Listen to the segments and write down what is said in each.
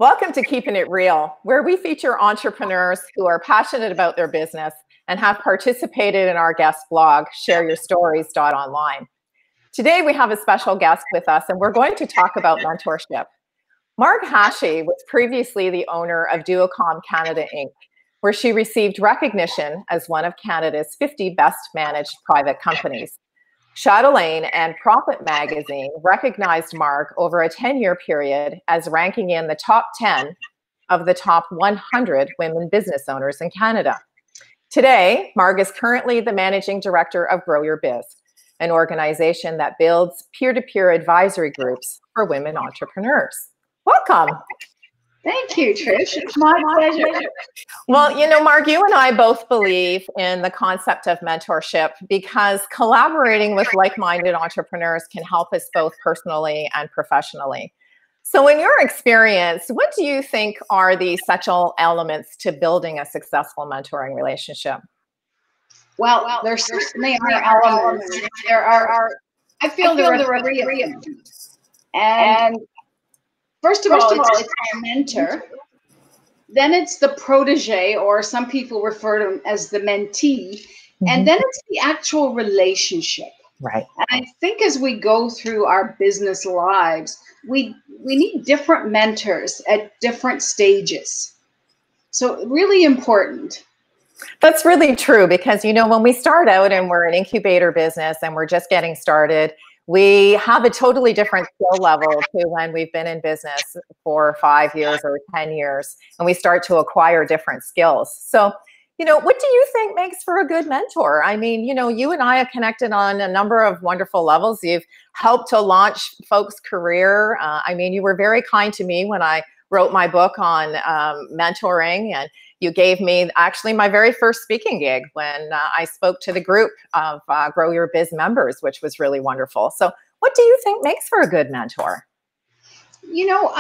Welcome to Keeping It Real, where we feature entrepreneurs who are passionate about their business and have participated in our guest blog, shareyourstories.online. Today, we have a special guest with us, and we're going to talk about mentorship. Marg Hachey was previously the owner of Duocom Canada Inc., where she received recognition as one of Canada's 50 best managed private companies. Chatelaine and Profit Magazine recognized Marg over a 10-year period as ranking in the top 10 of the top 100 women business owners in Canada. Today, Marg is currently the managing director of Grow Your Biz, an organization that builds peer-to-peer advisory groups for women entrepreneurs. Welcome. Thank you, Trish. It's my pleasure. Well, you know, Marg, you and I both believe in the concept of mentorship because collaborating with like-minded entrepreneurs can help us both personally and professionally. So in your experience, what do you think are the essential elements to building a successful mentoring relationship? Well, there certainly are elements. I feel there are three of them. And first of all, it's our mentor. Then it's the protege, or some people refer to him as the mentee. And then it's the actual relationship. Right. And I think as we go through our business lives, we need different mentors at different stages. So really important. That's really true because, you know, when we start out and we're an incubator business and we're just getting started, we have a totally different skill level to when we've been in business for 5 years or 10 years, and we start to acquire different skills. So, you know, what do you think makes for a good mentor? I mean, you know, you and I have connected on a number of wonderful levels. You've helped to launch folks' career. I mean, you were very kind to me when I wrote my book on mentoring, and you gave me actually my very first speaking gig when I spoke to the group of Grow Your Biz members, which was really wonderful. So what do you think makes for a good mentor? You know,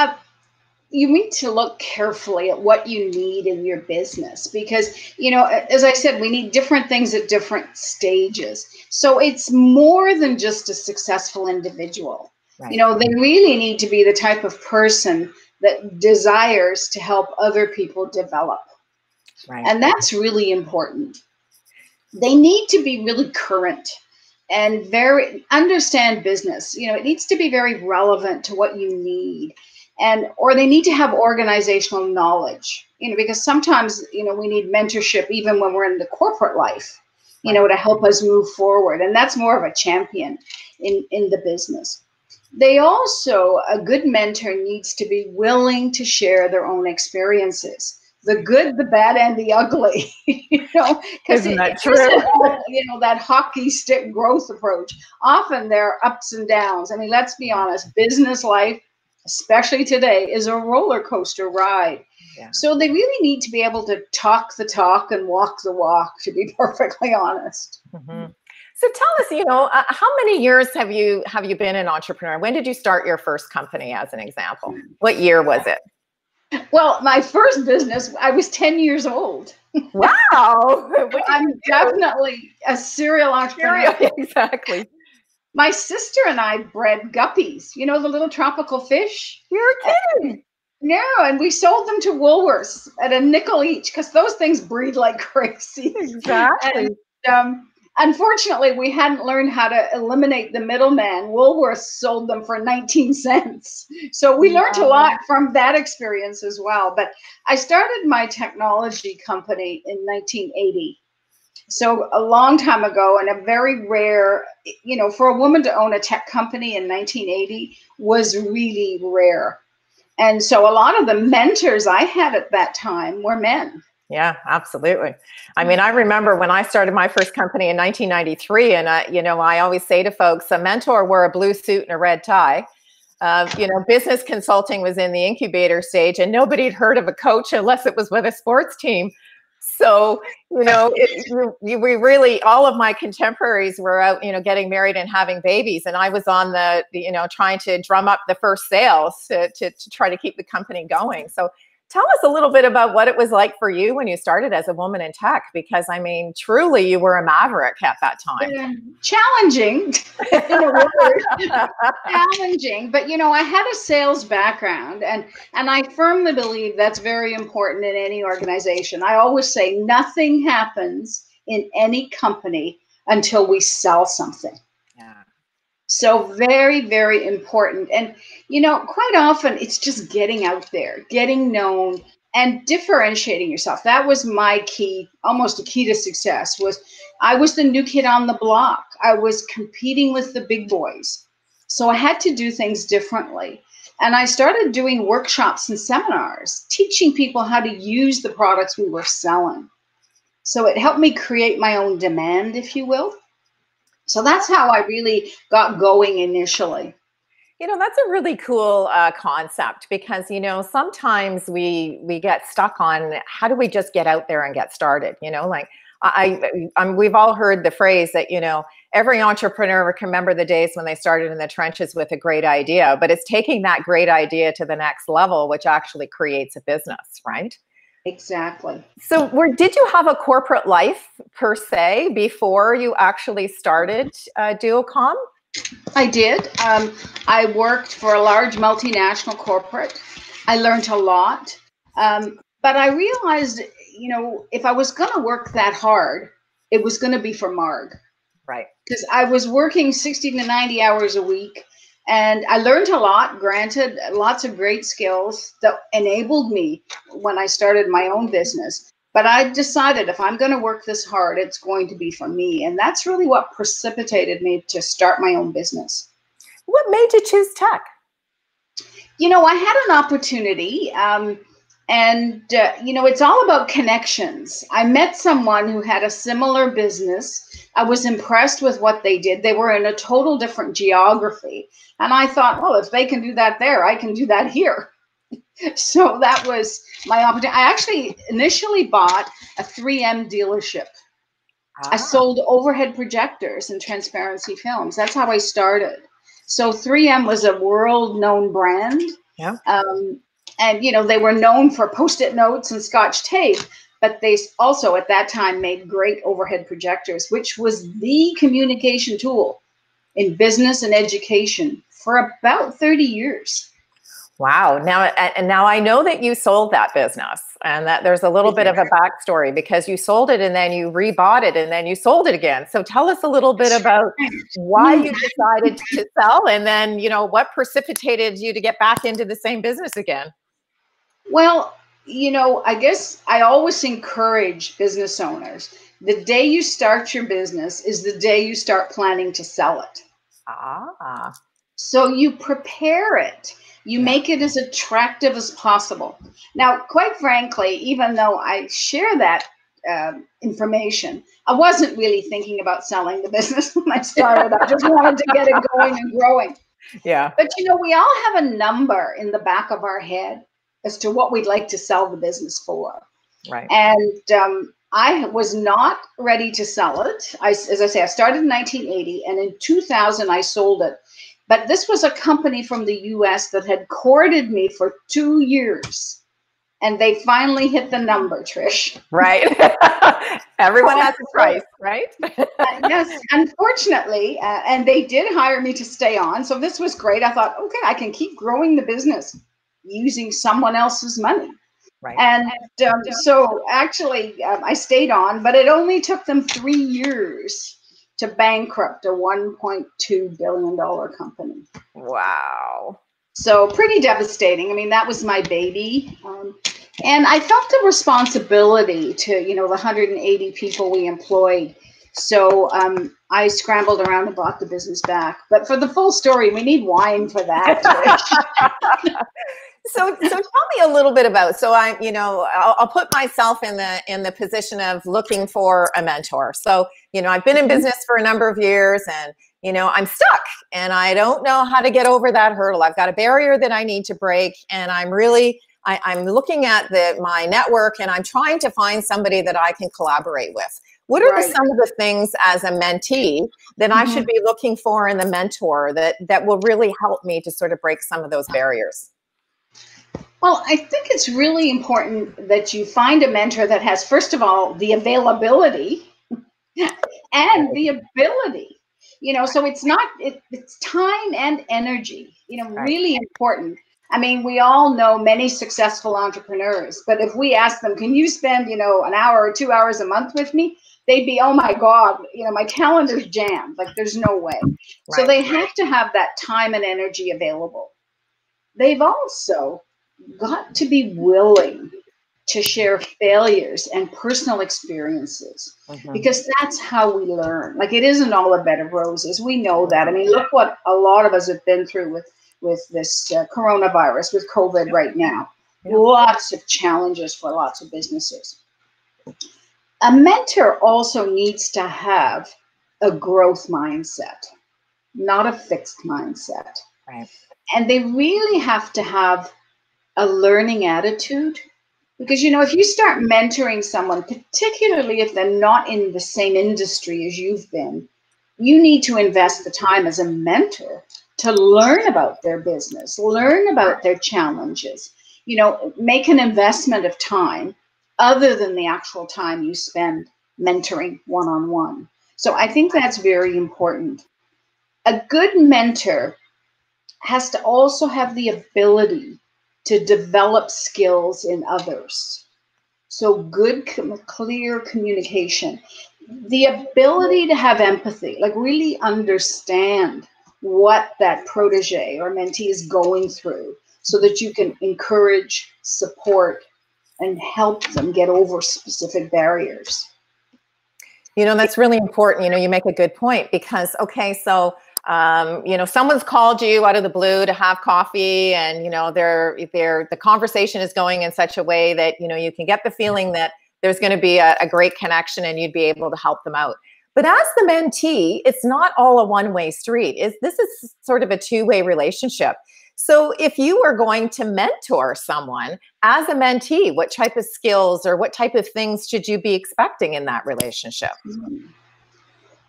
you need to look carefully at what you need in your business because, you know, as I said, we need different things at different stages. So it's more than just a successful individual. Right. You know, they really need to be the type of person that desires to help other people develop. Right. And that's really important. They need to be really current and very understand business. You know, it needs to be very relevant to what you need. Or they need to have organizational knowledge, you know, because sometimes, you know, we need mentorship even when we're in the corporate life, you know, to help us move forward. And that's more of a champion in the business. They also, a good mentor needs to be willing to share their own experiences, the good, the bad, and the ugly, you know, because you know, that hockey stick growth approach. Often there are ups and downs. I mean, let's be honest, business life, especially today, is a roller coaster ride. Yeah. So they really need to be able to talk the talk and walk the walk, to be perfectly honest. Mm-hmm. So tell us, you know, how many years have you been an entrepreneur? When did you start your first company, as an example? What year was it? Well, my first business, I was 10 years old. Wow. I'm definitely a serial entrepreneur. Exactly. My sister and I bred guppies, you know, the little tropical fish. You're kidding. No, and we sold them to Woolworths at a nickel each because those things breed like crazy. Exactly. And, unfortunately, we hadn't learned how to eliminate the middleman. Woolworths sold them for 19 cents. So we learned a lot from that experience as well. But I started my technology company in 1980. So a long time ago, and a very rare, you know, for a woman to own a tech company in 1980 was really rare. And so a lot of the mentors I had at that time were men. Yeah, absolutely. I mean, I remember when I started my first company in 1993, and you know, I always say to folks, a mentor wore a blue suit and a red tie. You know, business consulting was in the incubator stage, and nobody had heard of a coach unless it was with a sports team. So, you know, we really, all of my contemporaries were out, you know, getting married and having babies, and I was on you know, trying to drum up the first sales to try to keep the company going. So Tell us a little bit about what it was like for you when you started as a woman in tech, because I mean, truly you were a maverick at that time. Challenging, in a word. Challenging, but I had a sales background, and I firmly believe that's very important in any organization. I always say nothing happens in any company until we sell something. Yeah. So very, very important. And, quite often it's just getting out there, getting known, and differentiating yourself. That was my key, almost a key to success. I was the new kid on the block. I was competing with the big boys. So I had to do things differently. And I started doing workshops and seminars, teaching people how to use the products we were selling. So it helped me create my own demand, if you will. So that's how I really got going initially. That's a really cool concept, because, sometimes we get stuck on how do we just get out there and get started, like we've all heard the phrase that, every entrepreneur can remember the days when they started in the trenches with a great idea, but it's taking that great idea to the next level, which actually creates a business, right? Exactly. So did you have a corporate life per se before you actually started Duocom? I did. I worked for a large multinational corporate. I learned a lot. But I realized, if I was going to work that hard, it was going to be for Marg. Right. Because I was working 60 to 90 hours a week. And I learned a lot, granted, lots of great skills that enabled me when I started my own business. But I decided if I'm going to work this hard, it's going to be for me. And that's really what precipitated me to start my own business. What made you choose tech? I had an opportunity. It's all about connections. I met someone who had a similar business. I was impressed with what they did. They were in a total different geography. And I thought, well, if they can do that there, I can do that here. So that was my opportunity. I actually initially bought a 3M dealership. I sold overhead projectors and transparency films. That's how I started. So 3M was a world-known brand. Yeah. And, they were known for Post-it notes and Scotch tape, but they also at that time made great overhead projectors, which was the communication tool in business and education for about 30 years. Wow. Now I know that you sold that business, and that there's a little bit of a backstory, because you sold it and then you rebought it and then you sold it again. So tell us a little bit about why you decided to sell, and then, what precipitated you to get back into the same business again? Well, I guess I always encourage business owners. The day you start your business is the day you start planning to sell it. So you prepare it. You make it as attractive as possible. Now, quite frankly, even though I share that information, I wasn't really thinking about selling the business when I started. I just wanted to get it going and growing. Yeah. But, we all have a number in the back of our head as to what we'd like to sell the business for. Right. And I was not ready to sell it. As I say, I started in 1980, and in 2000, I sold it. But this was a company from the US that had courted me for 2 years. And they finally hit the number, Trish. Right. Everyone has a price, right? Yes, unfortunately. And they did hire me to stay on. So this was great. I thought, okay, I can keep growing the business using someone else's money. Right. And so actually, I stayed on, but it only took them 3 years to bankrupt a $1.2 billion company. Wow. So pretty devastating. I mean, that was my baby. And I felt a responsibility to, the 180 people we employed. So I scrambled around and bought the business back. But for the full story, we need wine for that. So tell me a little bit about, so I'll put myself in the position of looking for a mentor. So, I've been in business for a number of years, and, I'm stuck and I don't know how to get over that hurdle. I've got a barrier that I need to break, and I'm looking at my network, and I'm trying to find somebody that I can collaborate with. What are some of the things as a mentee that I should be looking for in the mentor that will really help me to sort of break some of those barriers? Well, I think it's really important that you find a mentor that has, first of all, the availability and the ability. So it's not it's time and energy, Right. really important. I mean, we all know many successful entrepreneurs, but if we ask them, can you spend an hour or 2 hours a month with me, they'd be, oh my god, my calendar's jammed, like there's no way. So Right. they have to have that time and energy available. They've also got to be willing to share failures and personal experiences, Mhm. because that's how we learn. Like, it isn't all a bed of roses. We know that. I mean, look what a lot of us have been through with this coronavirus, with COVID right now. Yeah. Lots of challenges for lots of businesses. A mentor also needs to have a growth mindset, not a fixed mindset. Right. And they really have to have a learning attitude. Because, if you start mentoring someone, particularly if they're not in the same industry as you've been, you need to invest the time as a mentor to learn about their business, learn about their challenges, make an investment of time other than the actual time you spend mentoring one-on-one. So I think that's very important. A good mentor has to also have the ability to develop skills in others. So good, clear communication, the ability to have empathy, like really understand what that protege or mentee is going through so that you can encourage, support, and help them get over specific barriers. That's really important. You make a good point because, okay, so, someone's called you out of the blue to have coffee and, the conversation is going in such a way that, you can get the feeling that there's going to be a great connection and you'd be able to help them out. But as the mentee, it's not all a one-way street. This is sort of a two-way relationship. So if you are going to mentor someone as a mentee, what type of skills or what type of things should you be expecting in that relationship?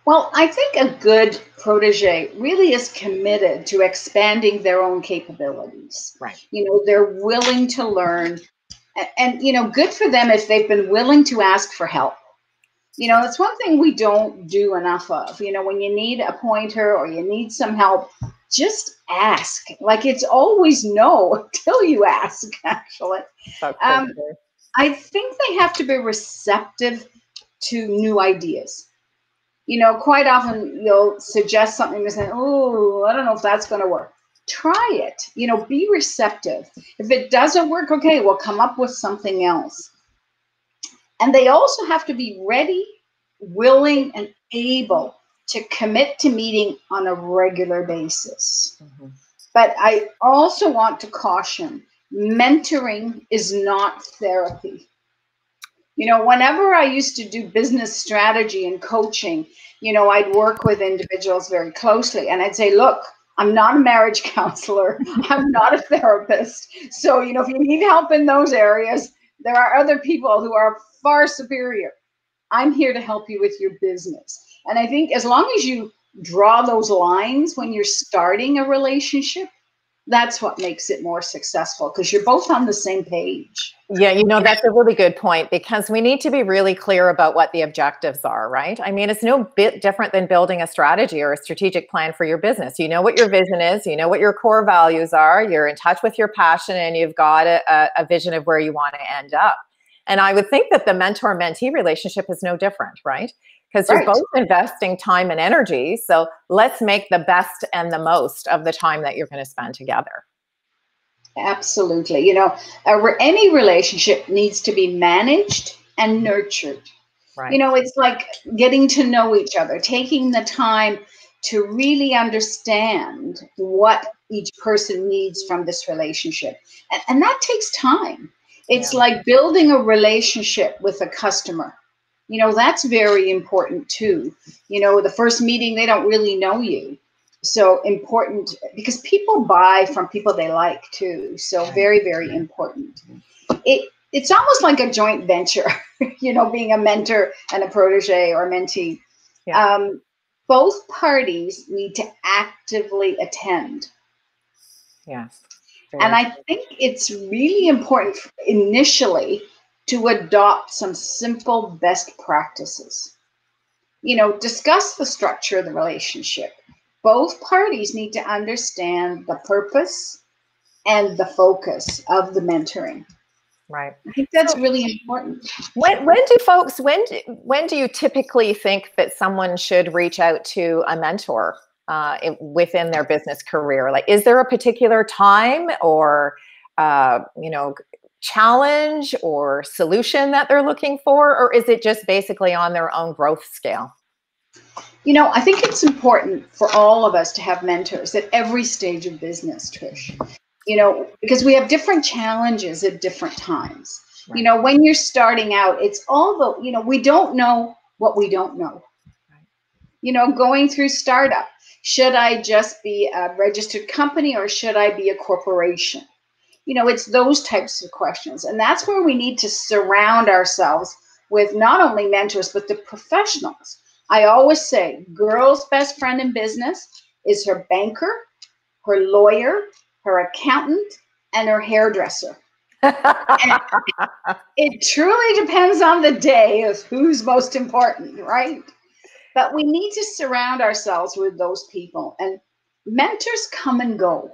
Well, I think a good protege really is committed to expanding their own capabilities. Right. They're willing to learn, and good for them if they've been willing to ask for help. That's one thing we don't do enough of. When you need a pointer or you need some help, just ask. Like, it's always no until you ask, actually. I think they have to be receptive to new ideas. Quite often you'll suggest something and say, oh, I don't know if that's going to work. Try it. Be receptive. If it doesn't work, okay, we'll come up with something else. And they also have to be ready, willing, and able to commit to meeting on a regular basis. Mm-hmm. But I also want to caution, mentoring is not therapy. Whenever I used to do business strategy and coaching, I'd work with individuals very closely and I'd say, look, I'm not a marriage counselor. I'm not a therapist. So, if you need help in those areas, there are other people who are far superior. I'm here to help you with your business. And I think as long as you draw those lines when you're starting a relationship, that's what makes it more successful, because you're both on the same page. Yeah, that's a really good point, because we need to be really clear about what the objectives are, right? I mean, it's no bit different than building a strategy or a strategic plan for your business. You know what your vision is, you know what your core values are, you're in touch with your passion, and you've got a vision of where you want to end up. And I would think that the mentor-mentee relationship is no different, right? Because you're both investing time and energy. So let's make the best and the most of the time that you're going to spend together. Absolutely. Any relationship needs to be managed and nurtured. Right. It's like getting to know each other, taking the time to really understand what each person needs from this relationship. And that takes time. It's like building a relationship with a customer. That's very important too. The first meeting, they don't really know you. So important, because people buy from people they like too. So very, very important. It's almost like a joint venture, being a mentor and a protege or mentee. Yeah. Both parties need to actively attend. Yes. And I think it's really important initially to adopt some simple best practices. You know, discuss the structure of the relationship. Both parties need to understand the purpose and the focus of the mentoring. Right. I think that's really important. When do you typically think that someone should reach out to a mentor within their business career? Like, is there a particular time or, challenge or solution that they're looking for, or is it just basically on their own growth scale? You know, I think it's important for all of us to have mentors at every stage of business, Trish. You know, because we have different challenges at different times. Right. You know, when you're starting out, it's all we don't know what we don't know. Right. You know, going through startup, should I just be a registered company or should I be a corporation? You know, it's those types of questions. And that's where we need to surround ourselves with not only mentors, but the professionals. I always say, girl's best friend in business is her banker, her lawyer, her accountant, and her hairdresser. And it truly depends on the day of who's most important, right? But we need to surround ourselves with those people. And mentors come and go.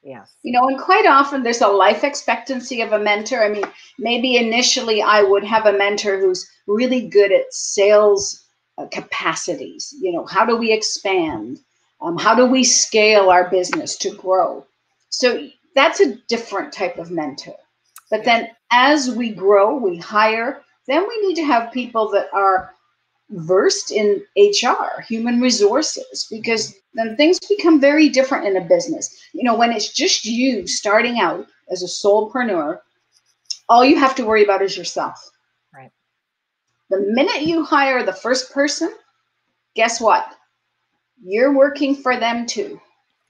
Yes. You know, and quite often there's a life expectancy of a mentor. I mean, maybe initially I would have a mentor who's really good at sales capacities. You know, how do we expand? How do we scale our business to grow? So that's a different type of mentor. But then as we grow, we hire, then we need to have people that are versed in HR, human resources, because then things become very different in a business. You know, when it's just you starting out as a solopreneur, all you have to worry about is yourself. Right. The minute you hire the first person, guess what? You're working for them too.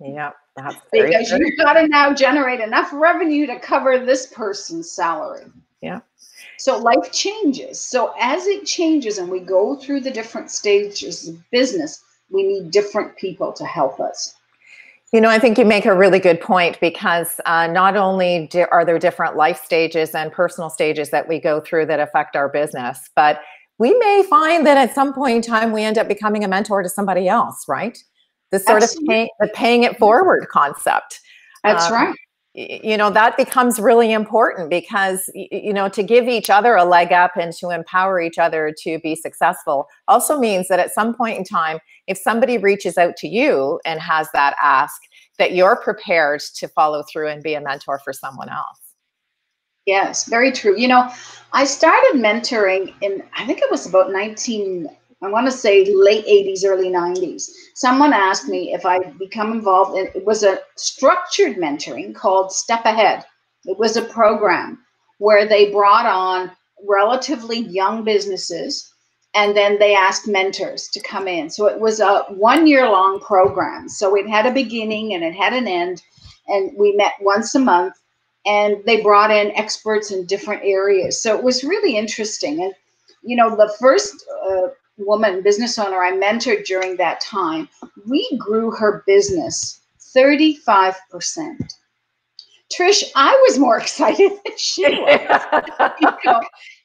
Yeah, that's because you've got to now generate enough revenue to cover this person's salary. Yeah. So life changes. So as it changes and we go through the different stages of business, we need different people to help us. You know, I think you make a really good point because not only are there different life stages and personal stages that we go through that affect our business, but we may find that at some point in time we end up becoming a mentor to somebody else, right? The sort of paying it forward concept. That's right. You know, that becomes really important because, you know, to give each other a leg up and to empower each other to be successful also means that at some point in time, if somebody reaches out to you and has that ask, that you're prepared to follow through and be a mentor for someone else. Yes, very true. You know, I started mentoring in, I think it was about I want to say late 80s, early 90s. Someone asked me if I'd become involved in, it was a structured mentoring called Step Ahead. It was a program where they brought on relatively young businesses and then they asked mentors to come in. So it was a 1-year-long program. So it had a beginning and it had an end, and we met once a month and they brought in experts in different areas. So it was really interesting. And, you know, the first woman business owner I mentored during that time, we grew her business 35%. Trish, I was more excited than she was. You know?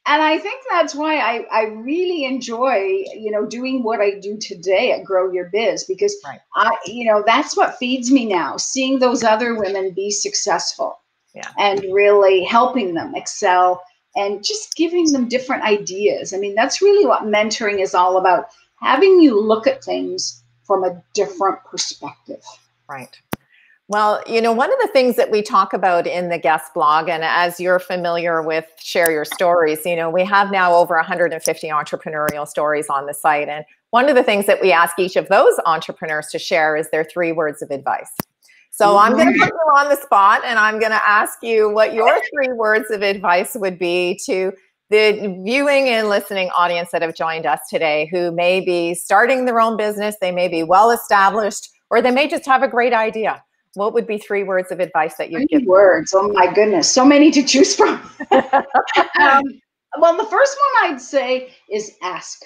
And I think that's why I really enjoy, you know, doing what I do today at Grow Your Biz, because you know, that's what feeds me now, seeing those other women be successful and really helping them excel and just giving them different ideas. I mean, that's really what mentoring is all about, having you look at things from a different perspective. Right. Well, you know, one of the things that we talk about in the guest blog, and as you're familiar with Share Your Stories, you know, we have now over 150 entrepreneurial stories on the site. And one of the things that we ask each of those entrepreneurs to share is their 3 words of advice. So I'm going to put you on the spot and I'm going to ask you what your 3 words of advice would be to the viewing and listening audience that have joined us today, who may be starting their own business, they may be well established, or they may just have a great idea. What would be 3 words of advice that you'd give? 3 words. Oh my goodness, so many to choose from. Well, the first one I'd say is ask.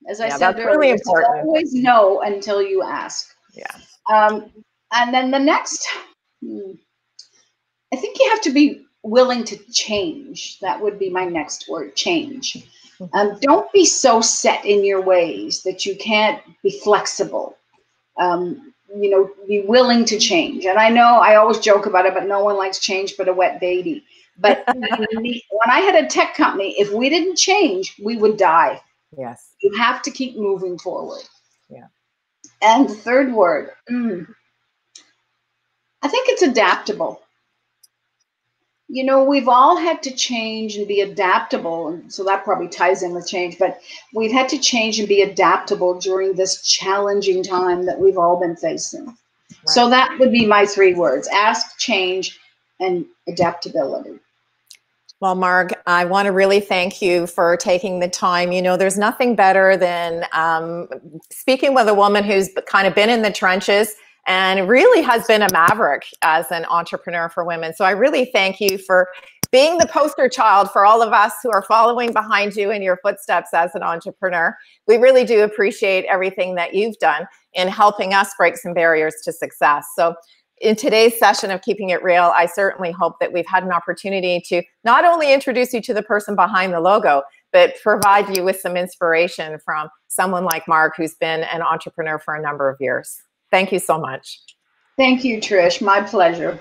As I said earlier, really important. Always know until you ask. Yeah. And then the next I think you have to be willing to change. That would be my next word, change. Don't be so set in your ways that you can't be flexible. Be willing to change. And I know I always joke about it, but no one likes change but a wet baby. But when I had a tech company, if we didn't change, we would die. Yes. You have to keep moving forward. Yeah. And the third word, I think it's adaptable. We've all had to change and be adaptable. And so that probably ties in with change, but we've had to change and be adaptable during this challenging time that we've all been facing. Right. So that would be my 3 words: ask, change, and adaptability. Well, Marg, I want to really thank you for taking the time. There's nothing better than speaking with a woman who's kind of been in the trenches and really has been a maverick as an entrepreneur for women. So I really thank you for being the poster child for all of us who are following behind you in your footsteps as an entrepreneur. We really do appreciate everything that you've done in helping us break some barriers to success. So in today's session of Keeping It Real, I certainly hope that we've had an opportunity to not only introduce you to the person behind the logo, but provide you with some inspiration from someone like Marg, who's been an entrepreneur for a number of years. Thank you so much. Thank you, Trish. My pleasure.